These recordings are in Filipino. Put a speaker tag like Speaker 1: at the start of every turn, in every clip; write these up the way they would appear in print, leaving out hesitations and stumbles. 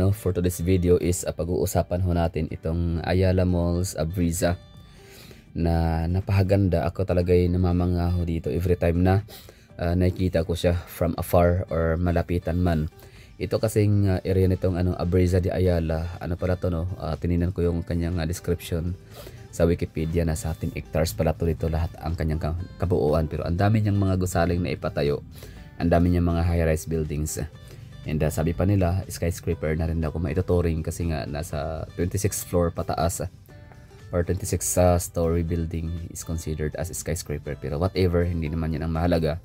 Speaker 1: No, for today's video is pag-uusapan ho natin itong Ayala Malls Abriza na napahaganda. Ako talaga'y namamangaho dito every time na nakikita ko siya from afar or malapitan man. Ito kasing area nitong Abriza de Ayala, ano pala to, no? Tininan ko yung kanyang description sa Wikipedia na sa 10 hectares pala to dito lahat ang kanyang kabuuan, pero ang dami niyang mga gusaling na ipatayo, ang dami niyang mga high-rise buildings. And sabi pa nila, skyscraper na rin daw kung maituturing kasi nga nasa 26 floor pataas or 26 story building is considered as skyscraper. Pero whatever, hindi naman yan ang mahalaga.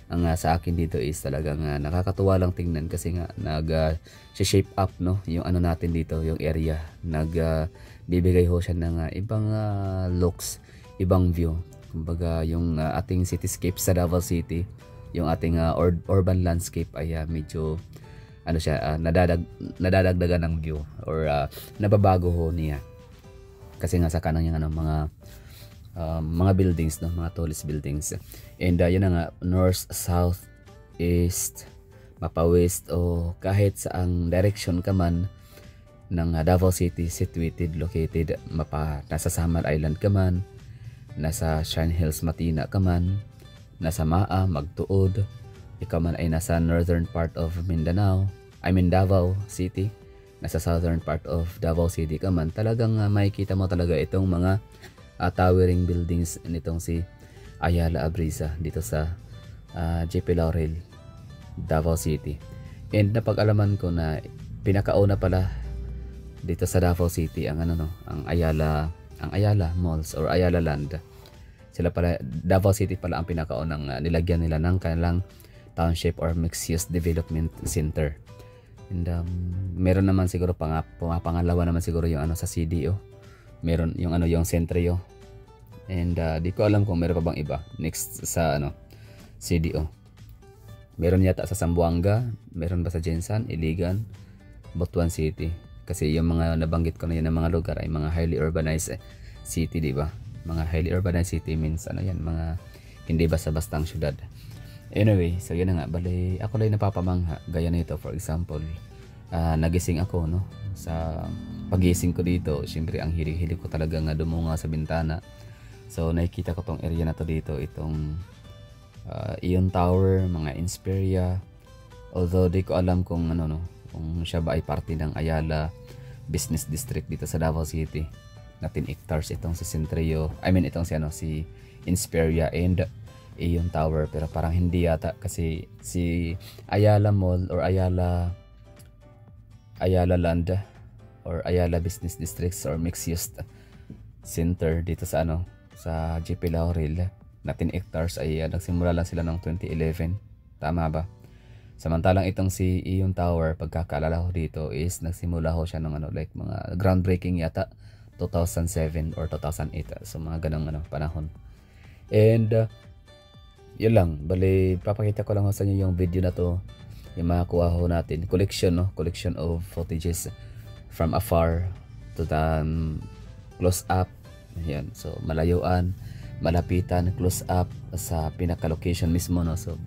Speaker 1: Ang sa akin dito is talagang nakakatuwa lang tingnan kasi nga nag-shape up, no, yung ano natin dito, yung area. Bibigay ho siya ng ibang looks, ibang view. Kumbaga yung ating cityscape sa Davao City, yung ating urban landscape ay medyo nadadagdagan ng view or nababago ho niya kasi nga sa kanang yung mga buildings, no, mga tallest buildings. And yun na nga, north, south, east, mapa west o kahit saang direction ka man ng Davao City situated, located, nasa Samar Island ka man, nasa Shrine Hills Matina ka man, nasa Maa, Magtuod, ikaw man ay nasa northern part of Mindanao, Davao City, nasa southern part of Davao City ka man, talagang makikita mo talaga itong mga towering buildings nitong si Ayala Abriza dito sa JP Laurel, Davao City. And napag-alaman ko na pinakauna pala dito sa Davao City ang ang Ayala Malls or Ayala Land. Sila pala, Davao City pala ang pinakaunang nilagyan nila ng kanilang township or mixed-use development center. And meron naman siguro pangalawa naman siguro yung sa CDO. Meron yung yung Centrio. And di ko alam kung meron pa bang iba next sa CDO. Meron yata sa Zamboanga, meron ba sa Jensan, Iligan, Butuan City. Kasi yung mga nabanggit ko na yun ng mga lugar ay mga highly urbanized city, di ba? Mga highly urbanized city means mga hindi basta-bastang syudad. Anyway, so yun na nga, bali ako lang napapamangha gaya nito. For example, nagising ako, no, sa pagising ko dito, syempre ang hilig-hilig ko talaga nga dumunga sa bintana. So nakikita ko tong area na to dito, itong Ion Tower, mga Insperia. Although di ko alam kung kung siya ba ay parte ng Ayala Business District dito sa Davao City. 10 hectares itong si Centrio, itong si Insperia and Ion Tower, pero parang hindi yata kasi si Ayala Mall or Ayala Land or Ayala Business Districts or Mixed Use Center dito sa sa JP Laurel na 10 hectares ay nagsimula lang sila ng 2011, tama ba? Samantalang itong si Ion Tower, pagkakaalala ko dito is nagsimula ho siya ng mga groundbreaking yata 2007 or 2008, so mga ganang panahon. And yun lang, bali papakita ko lang sa inyo yung video na to, yung makakuha ho natin collection of footages from afar to the close up. Yan, so malayuan, malapitan, close up sa pinaka location mismo, no. So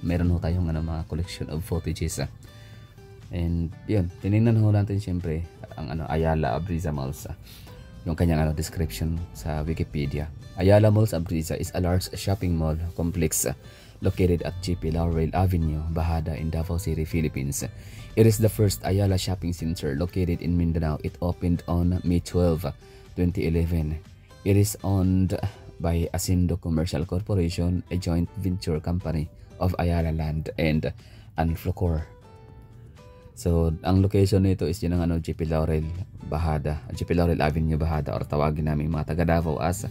Speaker 1: meron ho tayong mga collection of footages. And yun, tinignan ho natin syempre ang Ayala Abriza Malls, yung kanyang description sa Wikipedia. Ayala Malls Abriza is a large shopping mall complex located at JP Laurel Avenue, Bahada in Davao City, Philippines. It is the first Ayala shopping center located in Mindanao. It opened on May 12, 2011. It is owned by Asindo Commercial Corporation, a joint venture company of Ayala Land and Anflocor. So, ang location nito is yun ang JP Laurel, Bahada, JP Laurel Avenue, Bahada, or tawagin namin mga taga Davao as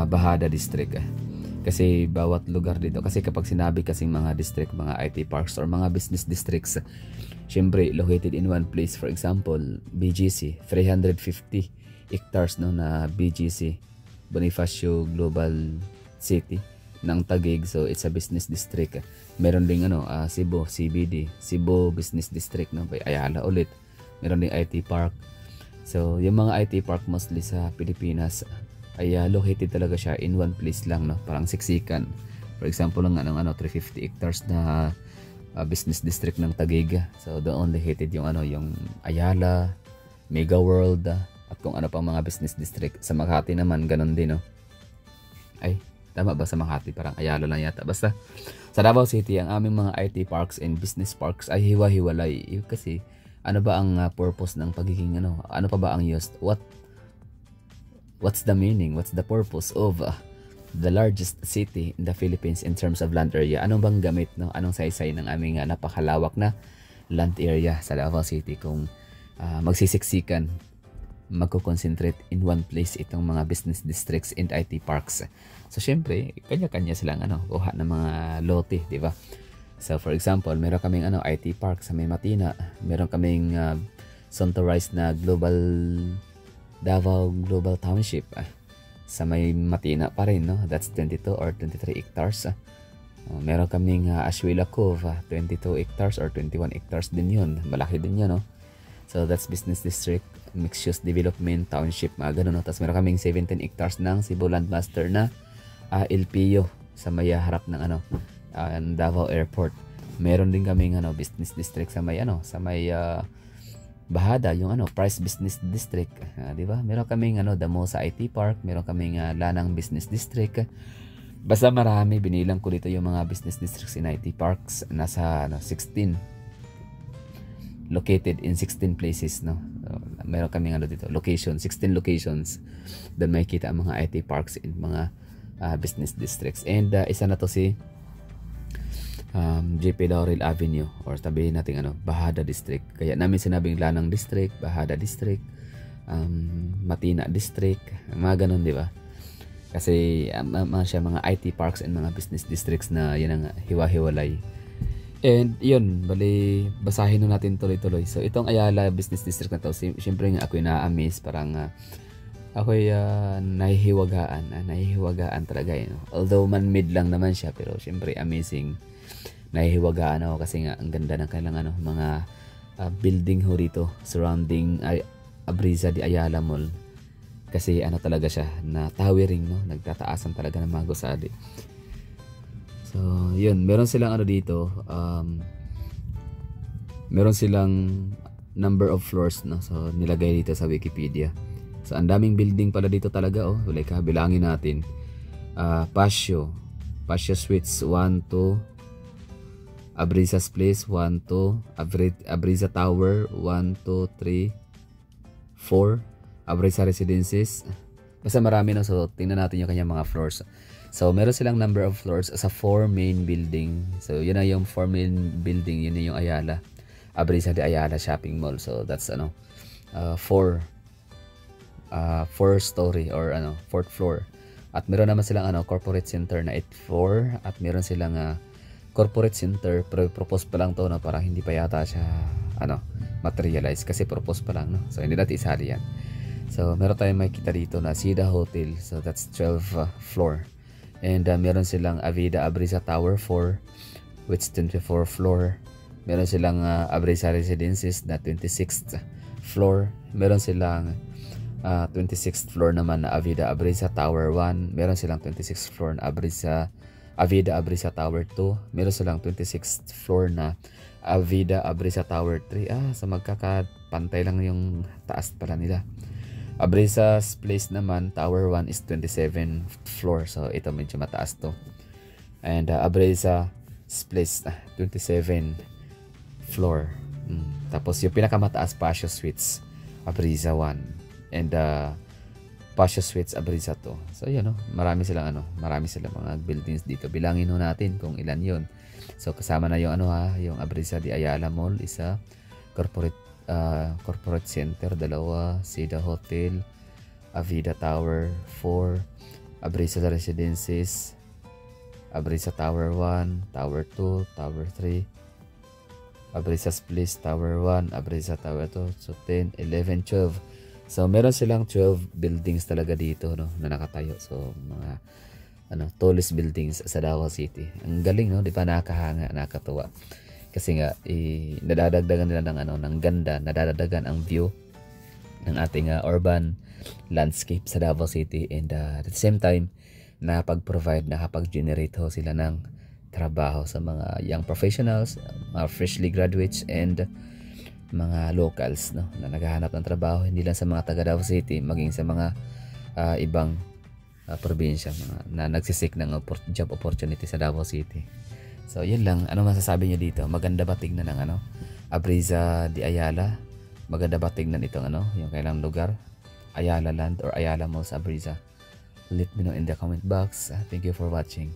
Speaker 1: Bahada District. Kasi bawat lugar dito, kasi kapag sinabi kasing mga district, mga IT parks or mga business districts, syempre located in one place. For example, BGC, 350 hectares na BGC, Bonifacio Global City ng Taguig, so it's a business district. Meron ding Cebu CBD, Cebu Business District, no, by Ayala ulit. Meron ding IT Park. So yung mga IT Park mostly sa Pilipinas ay located talaga siya in one place lang, no, parang siksikan. For example lang 350 hectares na business district ng Taguig. So doon located yung yung Ayala, Mega World, at kung ano pang mga business district. Sa Makati naman ganun din, no. Ay, tama ba sa Makati? Parang Ayala lang yata. Basta sa Davao City, ang aming mga IT parks and business parks ay hiwa-hiwalay. Kasi ano ba ang purpose ng pagiging ano pa ba ang use? What's the meaning? What's the purpose of the largest city in the Philippines in terms of land area? Anong bang gamit, no? Anong saysay ng aming napakalawak na land area sa Davao City kung magsisiksikan, magko-concentrate in one place itong mga business districts and IT parks. So syempre, kanya-kanya silang kuha ng mga lote, di ba? So for example, meron kaming IT park sa May Matina, meron kaming centralized na Davao Global Township sa May Matina pa rin, no? That's 22 or 23 hectares. Meron kaming Ashwila Cove, 22 hectares or 21 hectares din yun. Malaki din yun, no? So that's business district, mixed use development, township, mga ganun, no? Tapos meron kaming 17 hectares ng Cebu Landmaster na LPO sa may harap ng Davao Airport. Meron din kaming business district sa may Bahada, yung Price Business District, di ba? Meron kaming Damosa IT Park, meron kaming Lanang Business District. Basta marami, binilang ko dito yung mga business districts in IT parks, nasa 16 located in 16 places, no. So, meron kaming dito location, 16 locations doon may kita ang mga IT parks in mga business districts. And isa na to si JP Laurel Avenue, or sabihin natin Bahada District. Kaya namin sinabing Lanang District, Bahada District, Matina District, mga ganun, di ba? Kasi mga IT parks and mga business districts na yan ang hiwa-hiwalay. And yun, bali basahin natin tuloy-tuloy. So itong Ayala Business District na to, siyempre nga ako'y na-amaze, parang ako'y nahihiwagaan talaga, no? Although man-made lang naman siya, pero siyempre amazing. Nahihiwagaan ako kasi nga ang ganda ng kailangan mga building ho rito surrounding Abriza de Ayala Mall. Kasi talaga siya na towering, no? Nagtataasan talaga ng mga gusali. So yun, meron silang dito, meron silang number of floors, no? So nilagay dito sa Wikipedia. So ang daming building pala dito talaga, oh. Like bilangin natin. Pasio Suites 1, 2, Abriza's Place 1, 2, Abriza Tower 1, 2, 3, 4, Abriza Residences. Basta marami, no? So tingnan natin yung kanyang mga floors. So meron silang number of floors sa 4 main building. So yun na yung 4 main building, yun na yung Ayala, Abriza de Ayala Shopping Mall. So that's 4 story or 4th floor. At meron naman silang corporate center na 8th floor, at meron silang corporate center, pero propose pa lang to, no? Parang hindi pa yata siya materialize kasi propose pa lang, no? So hindi natin isali yan. So meron tayong makikita dito na Sida Hotel, so that's 12th floor. And meron silang Avida Abriza Tower 4, which 24th floor. Meron silang Abriza Residences na 26th floor. Meron silang 26th floor naman na Avida Abriza Tower 1. Meron silang 26th floor na Avida Abriza Tower 2. Meron silang 26th floor na Avida Abriza Tower 3. So magkakapantay lang yung taas pala nila. Abriza's Place naman, Tower 1 is 27th floor. So ito medyo mataas to. And Abriza's Place 27th floor. Tapos yung pinakamataas, Pasio Suites Abriza 1. And Pasio Suites Abriza 2. So yun, no? Marami silang mga buildings dito. Bilangin ho natin kung ilan yun. So kasama na yung yung Abriza de Ayala Mall, isa, corporate center 2, Sida Hotel, Avida Tower 4, Abriza Residences, Abriza Tower 1, Tower 2, Tower 3, Abriza's Place Tower 1, Abriza Tower 2, so 10, 11, 12. So meron silang 12 buildings talaga dito, no, na nakatayo. So mga tallest buildings sa Davao City. Ang galing, no? Di ba, nakakahanga, nakakatuwa. Kasi nga nadadagdagan nila ng ganda, nadadagdagan ang view ng ating urban landscape sa Davao City, and at the same time nakapag-generate ho sila ng trabaho sa mga young professionals, mga freshly graduates, and mga locals, no, na naghahanap ng trabaho, hindi lang sa mga taga Davao City, maging sa mga ibang probinsya, mga na nagsisik ng job opportunity sa Davao City. So yun lang. Ano masasabi niyo dito? Maganda ba tignan ng Abriza de Ayala? Maganda ba tignan itong yung kailang lugar, Ayala Land or Ayala Mall sa Abriza? Let me know in the comment box. Thank you for watching.